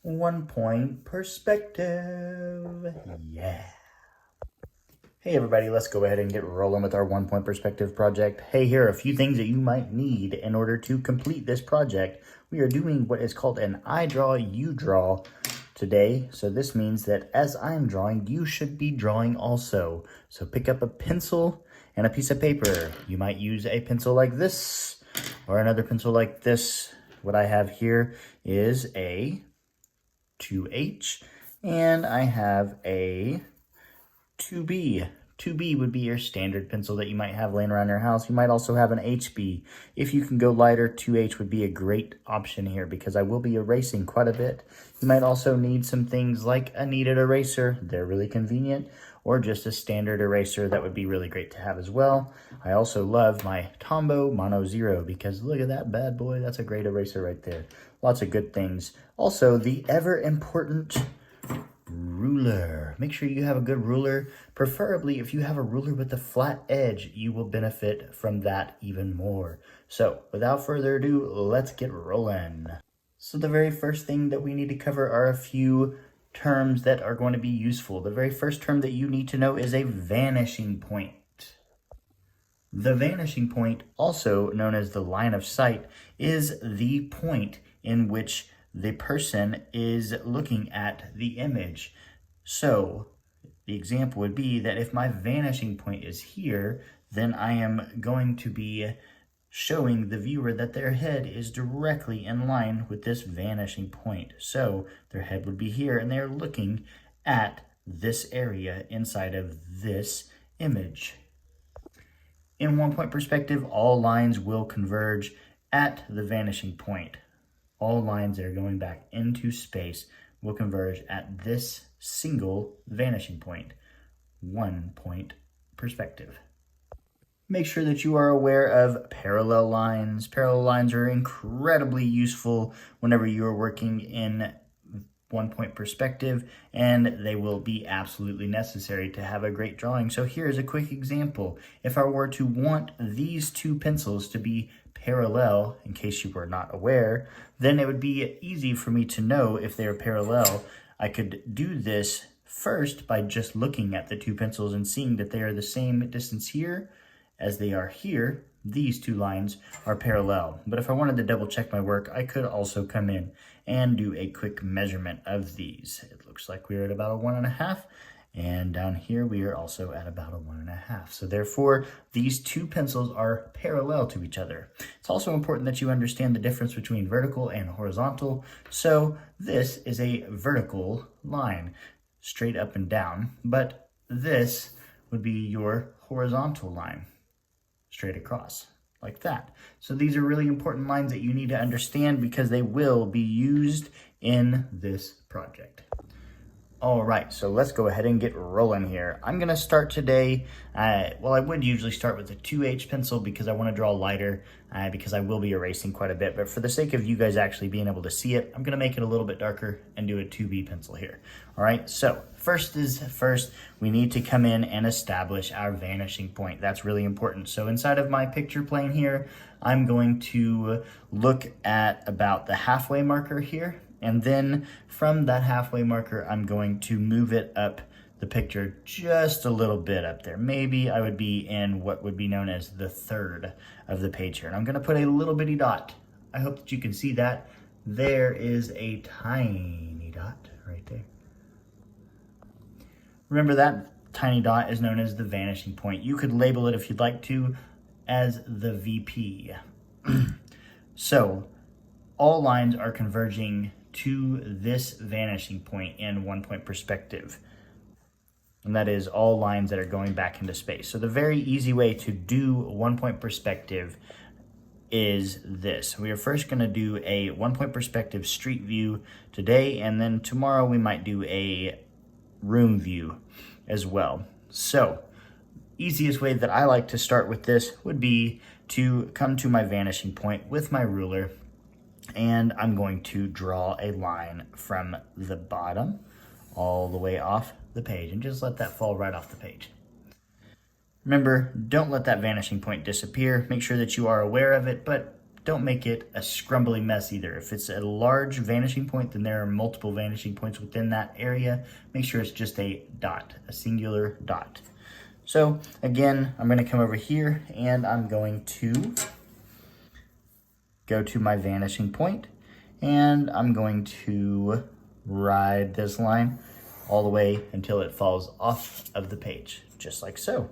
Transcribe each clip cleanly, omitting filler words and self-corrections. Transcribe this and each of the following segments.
1 point perspective. Yeah. Hey everybody, let's go ahead and get rolling with our 1 point perspective project. Hey, here are a few things that you might need in order to complete this project. We are doing what is called an I draw, you draw today. So this means that as I'm drawing, you should be drawing also. So pick up a pencil and a piece of paper. You might use a pencil like this or another pencil like this. What I have here is a 2H and I have a 2B. 2B would be your standard pencil that you might have laying around your house. You might also have an HB. If you can go lighter, 2H would be a great option here because I will be erasing quite a bit. You might also need some things like a kneaded eraser. They're really convenient. Or just a standard eraser that would be really great to have as well. I also love my Tombow Mono Zero because look at that bad boy. That's a great eraser right there. Lots of good things. Also, the ever important ruler. Make sure you have a good ruler. Preferably, if you have a ruler with a flat edge, you will benefit from that even more. So, without further ado, let's get rolling. So the very first thing that we need to cover are a few terms that are going to be useful. The very first term that you need to know is a vanishing point. The vanishing point, also known as the line of sight, is the point in which the person is looking at the image. So the example would be that if my vanishing point is here, then I am going to be showing the viewer that their head is directly in line with this vanishing point. So their head would be here and they're looking at this area inside of this image. In 1 point perspective, all lines will converge at the vanishing point. All lines that are going back into space will converge at this single vanishing point. 1 point perspective. Make sure that you are aware of parallel lines. Parallel lines are incredibly useful whenever you are working in 1 point perspective, and they will be absolutely necessary to have a great drawing. So here's a quick example. If I were to want these two pencils to be parallel, in case you were not aware, then it would be easy for me to know if they're parallel. I could do this first by just looking at the two pencils and seeing that they are the same distance here as they are here. These two lines are parallel. But if I wanted to double check my work, I could also come in and do a quick measurement of these. It looks like we're at about a 1.5, and down here we are also at about a 1.5. So therefore, these two pencils are parallel to each other. It's also important that you understand the difference between vertical and horizontal. So this is a vertical line, straight up and down, but this would be your horizontal line, straight across, like that. So these are really important lines that you need to understand because they will be used in this project. All right, so let's go ahead and get rolling here. I'm gonna start today, well, I would usually start with a 2H pencil because I wanna draw lighter, because I will be erasing quite a bit, but for the sake of you guys actually being able to see it, I'm gonna make it a little bit darker and do a 2B pencil here. All right, so first is first, we need to come in and establish our vanishing point. That's really important. So inside of my picture plane here, I'm going to look at about the halfway marker here. And then from that halfway marker, I'm going to move it up the picture just a little bit up there. Maybe I would be in what would be known as the third of the page here. And I'm gonna put a little bitty dot. I hope that you can see that. There is a tiny dot right there. Remember that tiny dot is known as the vanishing point. You could label it if you'd like to as the VP. So all lines are converging to this vanishing point in 1 point perspective. And that is all lines that are going back into space. So the very easy way to do 1 point perspective is this. We are first gonna do a 1 point perspective street view today, and then tomorrow we might do a room view as well. So easiest way that I like to start with this would be to come to my vanishing point with my ruler, and I'm going to draw a line from the bottom all the way off the page and just let that fall right off the page. Remember, don't let that vanishing point disappear. Make sure that you are aware of it, but don't make it a scrumbly mess either. If it's a large vanishing point, then there are multiple vanishing points within that area. Make sure it's just a dot, a singular dot. So again, I'm going to come over here and I'm going to go to my vanishing point, and I'm going to ride this line all the way until it falls off of the page, just like so.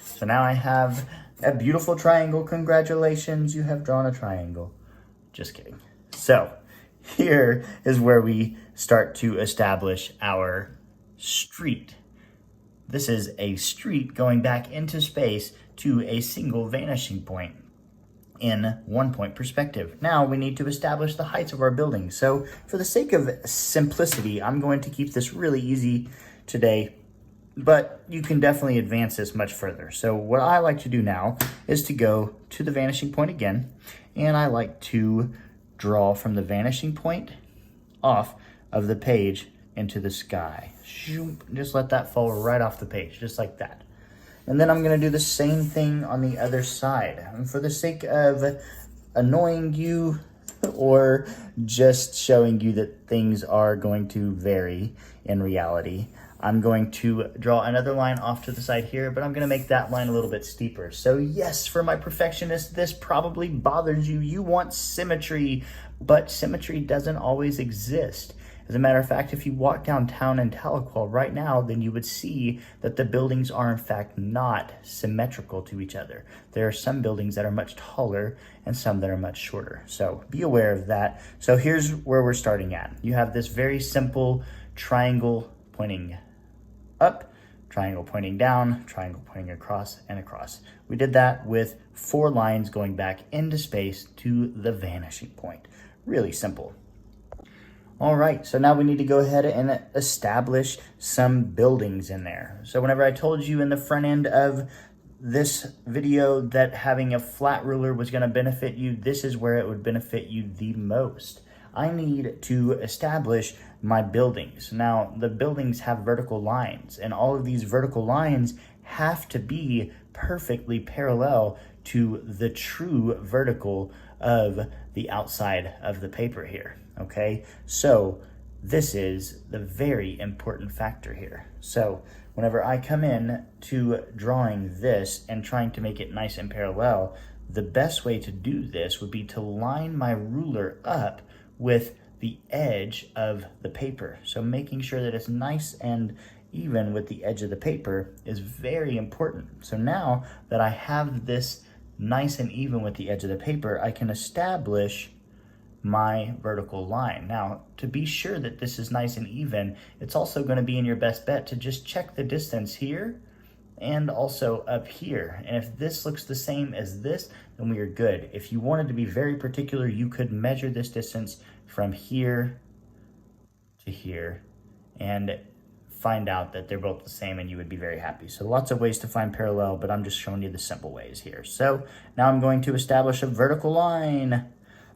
So now I have a beautiful triangle. Congratulations, you have drawn a triangle. Just kidding. So here is where we start to establish our street. This is a street going back into space to a single vanishing point in 1 point perspective. Now we need to establish the heights of our building. So for the sake of simplicity, I'm going to keep this really easy today, but you can definitely advance this much further. So what I like to do now is to go to the vanishing point again, and I like to draw from the vanishing point off of the page into the sky. Just let that fall right off the page, just like that. And then I'm going to do the same thing on the other side. And for the sake of annoying you or just showing you that things are going to vary in reality, I'm going to draw another line off to the side here, but I'm going to make that line a little bit steeper. So yes, for my perfectionist, this probably bothers you. You want symmetry, but symmetry doesn't always exist. As a matter of fact, if you walk downtown in Tahlequah right now, then you would see that the buildings are in fact not symmetrical to each other. There are some buildings that are much taller and some that are much shorter. So be aware of that. So here's where we're starting at. You have this very simple triangle pointing up, triangle pointing down, triangle pointing across and across. We did that with 4 lines going back into space to the vanishing point. Really simple. All right, so now we need to go ahead and establish some buildings in there. So whenever I told you in the front end of this video that having a flat ruler was going to benefit you, this is where it would benefit you the most. I need to establish my buildings. Now, the buildings have vertical lines, and all of these vertical lines have to be perfectly parallel to the true vertical of the outside of the paper here. Okay, so this is the very important factor here. So whenever I come in to drawing this and trying to make it nice and parallel, the best way to do this would be to line my ruler up with the edge of the paper. So making sure that it's nice and even with the edge of the paper is very important. So now that I have this nice and even with the edge of the paper, I can establish my vertical line. Now, to be sure that this is nice and even, it's also going to be in your best bet to just check the distance here and also up here. And if this looks the same as this, then we are good. If you wanted to be very particular, you could measure this distance from here to here and find out that they're both the same, and you would be very happy. So lots of ways to find parallel, but I'm just showing you the simple ways here. So now I'm going to establish a vertical line.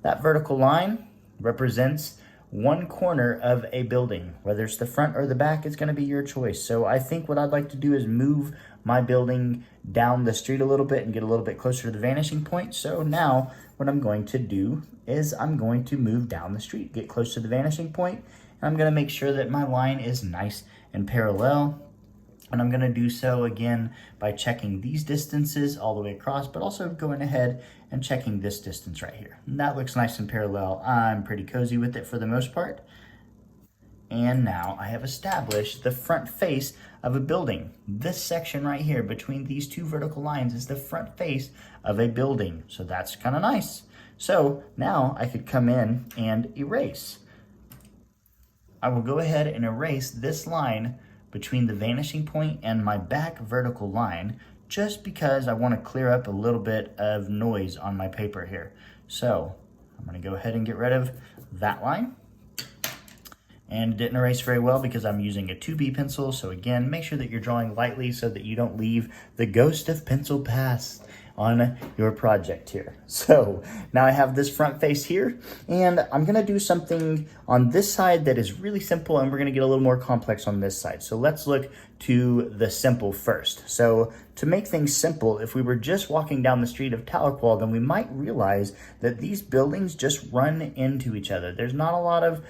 That vertical line represents one corner of a building. Whether it's the front or the back, it's going to be your choice. So I think what I'd like to do is move my building down the street a little bit and get a little bit closer to the vanishing point. So now what I'm going to do is I'm going to move down the street, get close to the vanishing point, and I'm going to make sure that my line is nice and parallel. And I'm going to do so again by checking these distances all the way across, but also going ahead and checking this distance right here. And that looks nice and parallel. I'm pretty cozy with it for the most part. And now I have established the front face of a building. This section right here between these two vertical lines is the front face of a building. So that's kind of nice. So now I could come in and erase. I will go ahead and erase this line between the vanishing point and my back vertical line, just because I want to clear up a little bit of noise on my paper here. So I'm going to go ahead and get rid of that line. And it didn't erase very well because I'm using a 2B pencil. So again, make sure that you're drawing lightly so that you don't leave the ghost of pencil past on your project here. So now I have this front face here, and I'm gonna do something on this side that is really simple, and we're gonna get a little more complex on this side. So let's look to the simple first. So to make things simple, if we were just walking down the street of Tahlequah, then we might realize that these buildings just run into each other. There's not a lot of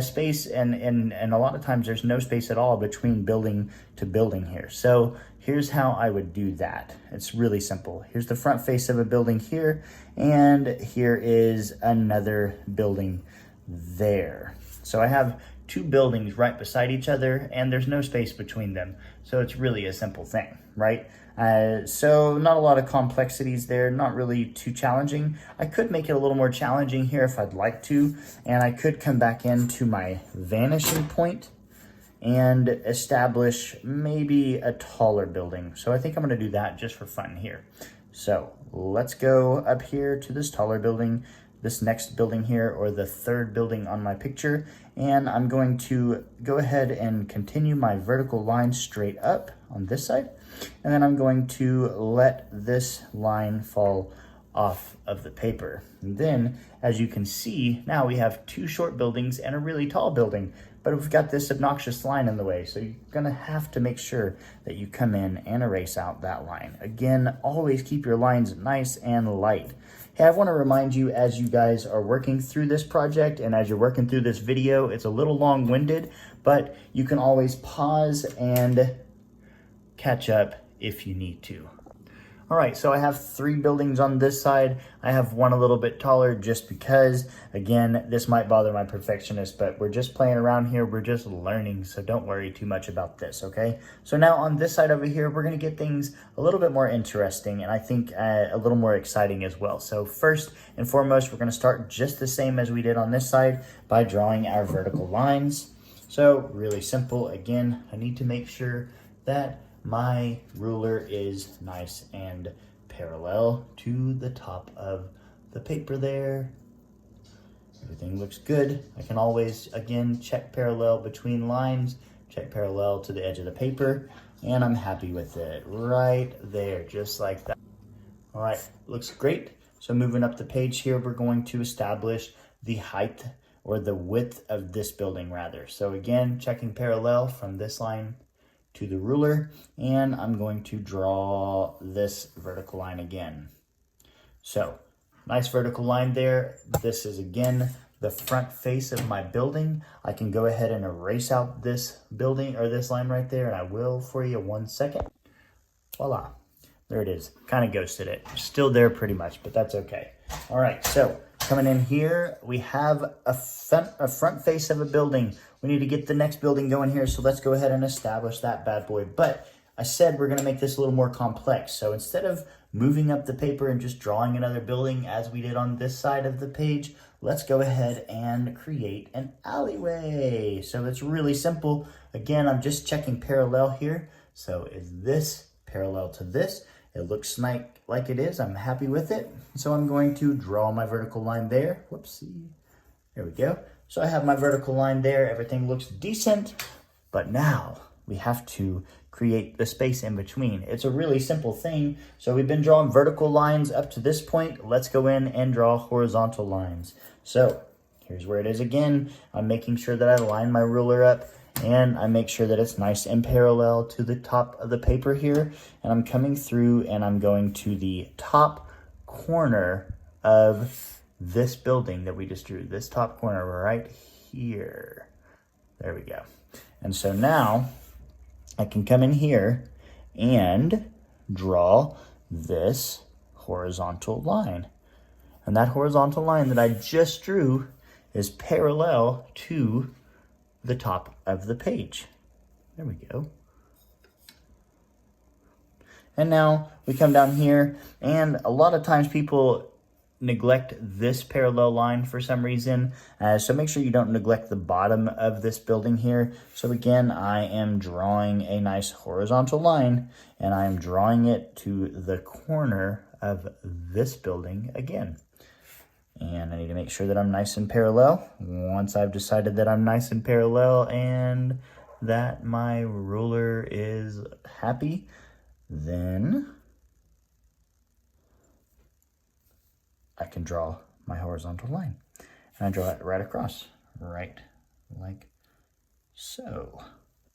space, and a lot of times there's no space at all between building to building here. So here's how I would do that. It's really simple. Here's the front face of a building here, and here is another building there. So I have two buildings right beside each other, and there's no space between them. So it's really a simple thing, right? So not a lot of complexities there, not really too challenging. I could make it a little more challenging here if I'd like to, and I could come back into my vanishing point and establish maybe a taller building. So I think I'm gonna do that just for fun here. So let's go up here to this taller building, this next building here, or the third building on my picture, and I'm going to go ahead and continue my vertical line straight up on this side, and then I'm going to let this line fall off of the paper. And then, as you can see, now we have two short buildings and a really tall building, but we've got this obnoxious line in the way, so you're gonna have to make sure that you come in and erase out that line. Again, always keep your lines nice and light. Hey, I want to remind you, as you guys are working through this project and as you're working through this video, it's a little long-winded, but you can always pause and catch up if you need to. All right, so I have three buildings on this side. I have one a little bit taller just because, again, this might bother my perfectionist, but we're just playing around here. We're just learning, so don't worry too much about this, okay? So now on this side over here, we're gonna get things a little bit more interesting, and I think a little more exciting as well. So first and foremost, we're gonna start just the same as we did on this side by drawing our vertical lines. So really simple. Again, I need to make sure that my ruler is nice and parallel to the top of the paper there. Everything looks good. I can always, again, check parallel between lines, check parallel to the edge of the paper, and I'm happy with it right there, just like that. All right, looks great. So moving up the page here, we're going to establish the height or the width of this building rather. So again, checking parallel from this line to the ruler, and I'm going to draw this vertical line again. So nice vertical line there. This is again the front face of my building. I can go ahead and erase out this building or this line right there, and I will for you 1 second. Voila, there it is. Kind of ghosted it. Still there pretty much, but that's okay. All right, so coming in here, we have a front face of a building. We need to get the next building going here, so let's go ahead and establish that bad boy. But I said we're gonna make this a little more complex. So instead of moving up the paper and just drawing another building as we did on this side of the page, let's go ahead and create an alleyway. So it's really simple. Again, I'm just checking parallel here. So is this parallel to this? It looks like it is. I'm happy with it. So I'm going to draw my vertical line there. Whoopsie. There we go. So I have my vertical line there. Everything looks decent. But now we have to create the space in between. It's a really simple thing. So we've been drawing vertical lines up to this point. Let's go in and draw horizontal lines. So here's where it is again. I'm making sure that I line my ruler up, and I make sure that it's nice and parallel to the top of the paper here. And I'm coming through and I'm going to the top corner of this building that we just drew. This top corner right here. There we go. And so now I can come in here and draw this horizontal line. And that horizontal line that I just drew is parallel to the top of the page. There we go. And now we come down here, and a lot of times people neglect this parallel line for some reason. So make sure you don't neglect the bottom of this building here. So again, I am drawing a nice horizontal line, and I am drawing it to the corner of this building again. And I need to make sure that I'm nice and parallel. Once I've decided that I'm nice and parallel and that my ruler is happy, then I can draw my horizontal line. And I draw it right across, right like so.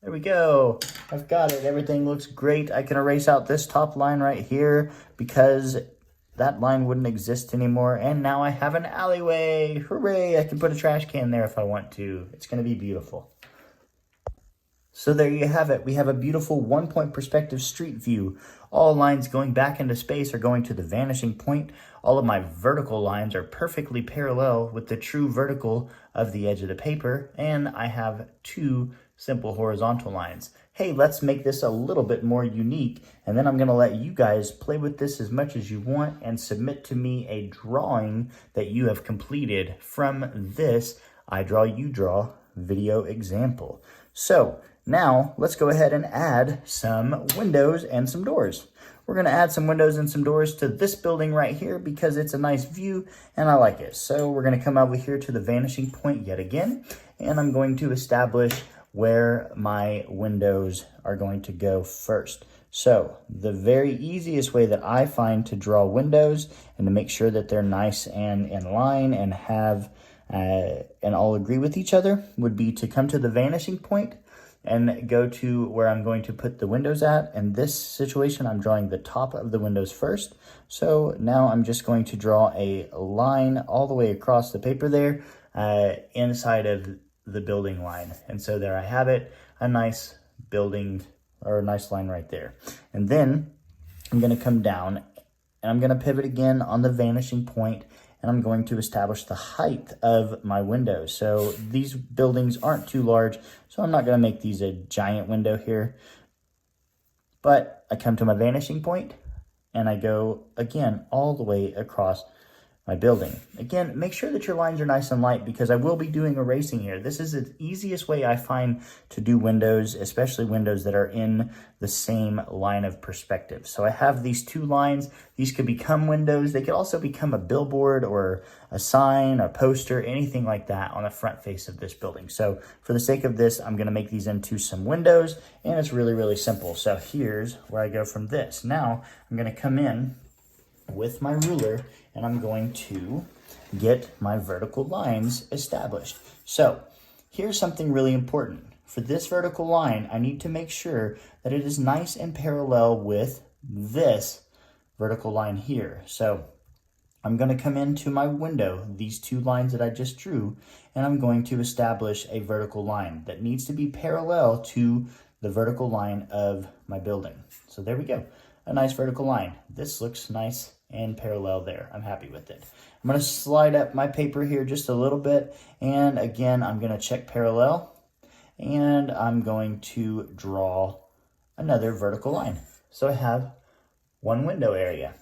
There we go. I've got it. Everything looks great. I can erase out this top line right here because that line wouldn't exist anymore. And now I have an alleyway. Hooray! I can put a trash can there if I want to. It's going to be beautiful. So there you have it. We have a beautiful 1-point perspective street view. All lines going back into space are going to the vanishing point. All of my vertical lines are perfectly parallel with the true vertical of the edge of the paper. And I have 2 simple horizontal lines. Hey, let's make this a little bit more unique. And then I'm going to let you guys play with this as much as you want and submit to me a drawing that you have completed from this I Draw, You Draw video example. So now let's go ahead and add some windows and some doors. We're going to add some windows and some doors to this building right here because it's a nice view and I like it. So we're going to come over here to the vanishing point yet again, and I'm going to establish where my windows are going to go first. So the very easiest way that I find to draw windows and to make sure that they're nice and in line and have and all agree with each other would be to come to the vanishing point and go to where I'm going to put the windows at. In this situation, I'm drawing the top of the windows first. So now I'm just going to draw a line all the way across the paper there inside of the building line. And so there I have it, a nice building or a nice line right there. And then I'm going to come down and I'm going to pivot again on the vanishing point, and I'm going to establish the height of my windows. So these buildings aren't too large, so I'm not going to make these a giant window here. But I come to my vanishing point, and I go, again, all the way across my building. Again, make sure that your lines are nice and light because I will be doing erasing here. This is the easiest way I find to do windows, especially windows that are in the same line of perspective. So I have these 2 lines. These could become windows. They could also become a billboard or a sign, a poster, anything like that on the front face of this building. So for the sake of this, I'm going to make these into some windows, and it's really, really simple. So here's where I go from this. Now I'm going to come in with my ruler and I'm going to get my vertical lines established. So here's something really important. For this vertical line, I need to make sure that it is nice and parallel with this vertical line here. So I'm going to come into my window, these 2 lines that I just drew, and I'm going to establish a vertical line that needs to be parallel to the vertical line of my building. So there we go, a nice vertical line. This looks nice and parallel there. I'm happy with it. I'm going to slide up my paper here just a little bit, and again I'm going to check parallel, and I'm going to draw another vertical line. So I have 1 window area.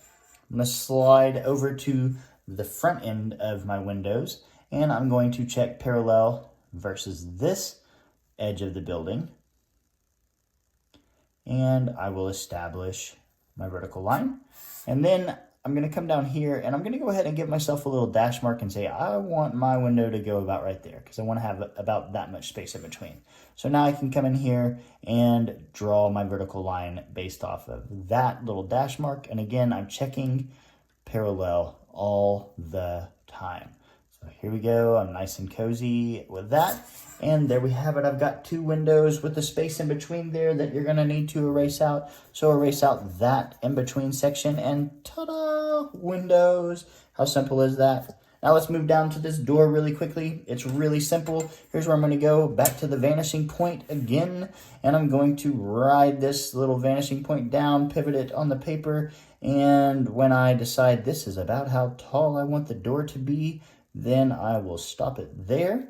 I'm going to slide over to the front end of my windows, and I'm going to check parallel versus this edge of the building, and I will establish my vertical line. And then I'm going to come down here and I'm going to go ahead and give myself a little dash mark and say I want my window to go about right there because I want to have about that much space in between. So now I can come in here and draw my vertical line based off of that little dash mark. And again, I'm checking parallel all the time. So here we go. I'm nice and cozy with that. And there we have it. I've got 2 windows with the space in between there that you're going to need to erase out. So erase out that in between section and ta-da, windows. How simple is that? Now let's move down to this door really quickly. It's really simple. Here's where I'm going to go back to the vanishing point again. And I'm going to ride this little vanishing point down, pivot it on the paper. And when I decide this is about how tall I want the door to be, then I will stop it there.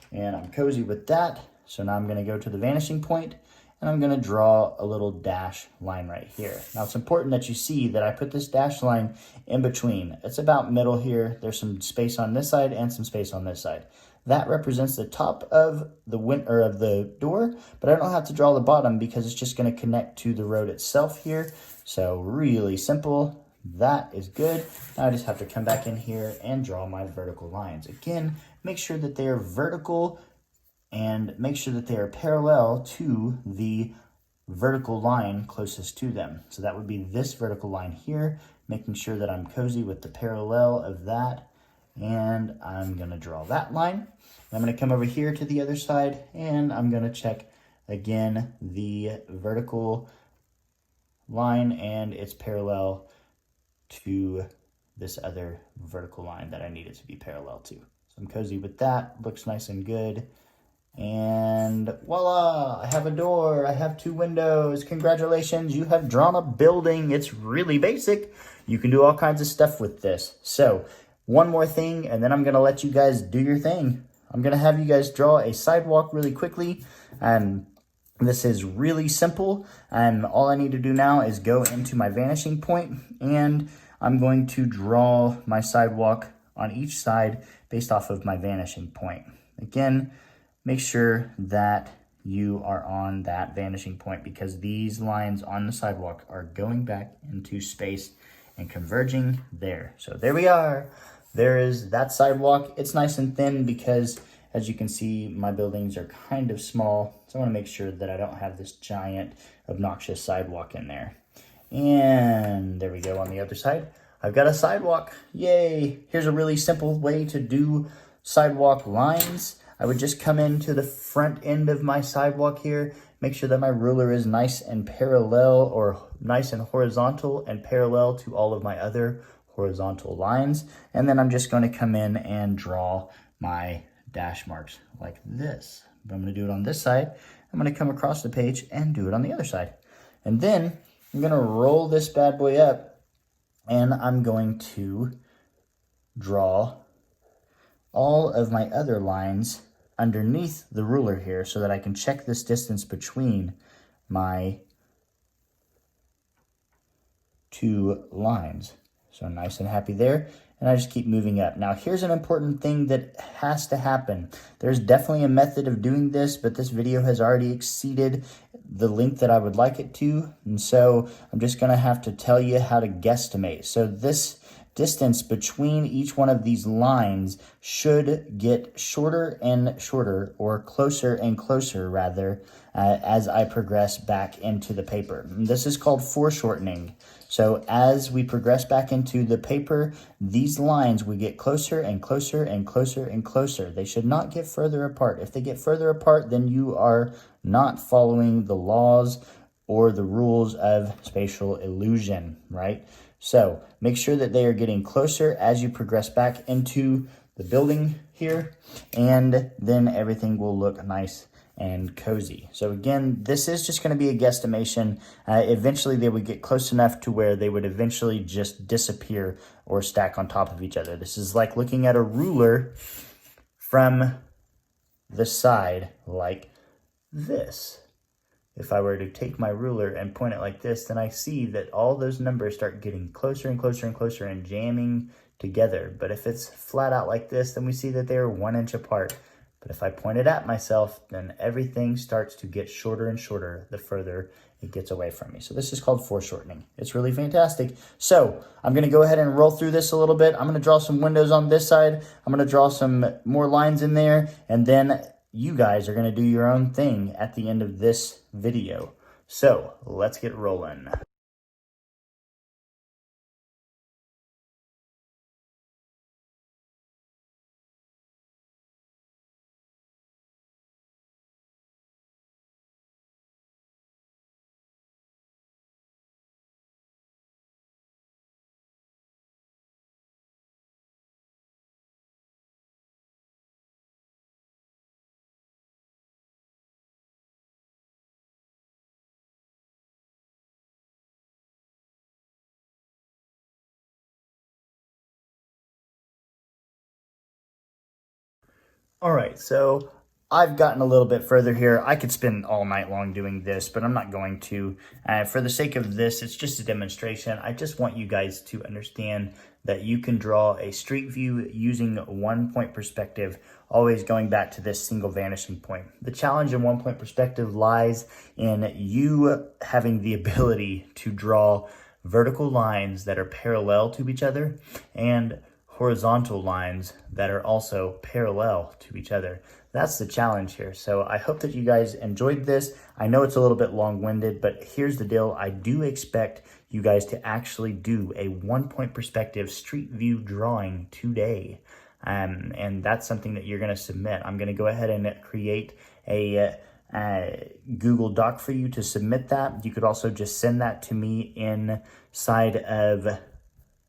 And I'm cozy with that. So now I'm going to go to the vanishing point and I'm going to draw a little dash line right here. Now it's important that you see that I put this dash line in between. It's about middle here. There's some space on this side and some space on this side. That represents the top of the door, but I don't have to draw the bottom because it's just going to connect to the road itself here. So really simple. That is good. Now I just have to come back in here and draw my vertical lines. Again, make sure that they are vertical and make sure that they are parallel to the vertical line closest to them. So that would be this vertical line here. making sure that I'm cozy with the parallel of that. And I'm gonna draw that line. I'm gonna come over here to the other side and I'm gonna check again the vertical line and it's parallel to this other vertical line that I need it to be parallel to. So I'm cozy with that, looks nice and good. And voila, I have a door, I have 2 windows. Congratulations, you have drawn a building. It's really basic. You can do all kinds of stuff with this. So one more thing, and then I'm gonna let you guys do your thing. I'm gonna have you guys draw a sidewalk really quickly. And this is really simple. And all I need to do now is go into my vanishing point, and I'm going to draw my sidewalk on each side based off of my vanishing point. Again, make sure that you are on that vanishing point because these lines on the sidewalk are going back into space and converging there. So there we are. There is that sidewalk. It's nice and thin because as you can see, my buildings are kind of small. So I want to make sure that I don't have this giant obnoxious sidewalk in there. And there we go on the other side. I've got a sidewalk. Yay. Here's a really simple way to do sidewalk lines. I would just come into the front end of my sidewalk here, make sure that my ruler is nice and parallel or nice and horizontal and parallel to all of my other horizontal lines. And then I'm just going to come in and draw my dash marks like this. But I'm going to do it on this side. I'm going to come across the page and do it on the other side. And then I'm going to roll this bad boy up and I'm going to draw all of my other lines underneath the ruler here so that I can check this distance between my 2 lines. So nice and happy there. And I just keep moving up. Now here's an important thing that has to happen. There's definitely a method of doing this, but this video has already exceeded the length that I would like it to. And so I'm just gonna have to tell you how to guesstimate. So this distance between each one of these lines should get shorter and shorter, or closer and closer rather, as I progress back into the paper. And this is called foreshortening. So as we progress back into the paper, these lines will get closer and closer and closer and closer. They should not get further apart. If they get further apart, then you are not following the laws or the rules of spatial illusion, right? So make sure that they are getting closer as you progress back into the building here, and then everything will look nice and cozy. So again, this is just going to be a guesstimation. Eventually they would get close enough to where they would eventually just disappear or stack on top of each other. This is like looking at a ruler from the side like this. If I were to take my ruler and point it like this, then I see that all those numbers start getting closer and closer and closer and jamming together. But if it's flat out like this, then we see that they are 1 inch apart. But if I point it at myself, then everything starts to get shorter and shorter the further it gets away from me. So this is called foreshortening. It's really fantastic. So I'm going to go ahead and roll through this a little bit. I'm going to draw some windows on this side. I'm going to draw some more lines in there, and then you guys are going to do your own thing at the end of this video. So let's get rolling. All right, so I've gotten a little bit further here. I could spend all night long doing this, but I'm not going to. For the sake of this, it's just a demonstration. I just want you guys to understand that you can draw a street view using 1 point perspective, always going back to this single vanishing point. The challenge in 1 point perspective lies in you having the ability to draw vertical lines that are parallel to each other and horizontal lines that are also parallel to each other. That's the challenge here. So I hope that you guys enjoyed this. I know it's a little bit long-winded, but here's the deal. I do expect you guys to actually do a 1-point perspective street view drawing today. And that's something that you're going to submit. I'm going to go ahead and create a Google Doc for you to submit that. You could also just send that to me inside of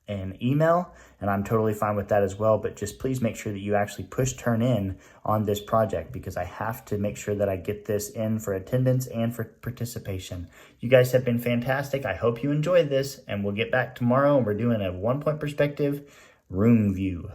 an email, and I'm totally fine with that as well. But just please make sure that you actually push turn in on this project, because I have to make sure that I get this in for attendance and for participation. You guys have been fantastic. I hope you enjoyed this, and we'll get back tomorrow, and we're doing a 1-point perspective room view.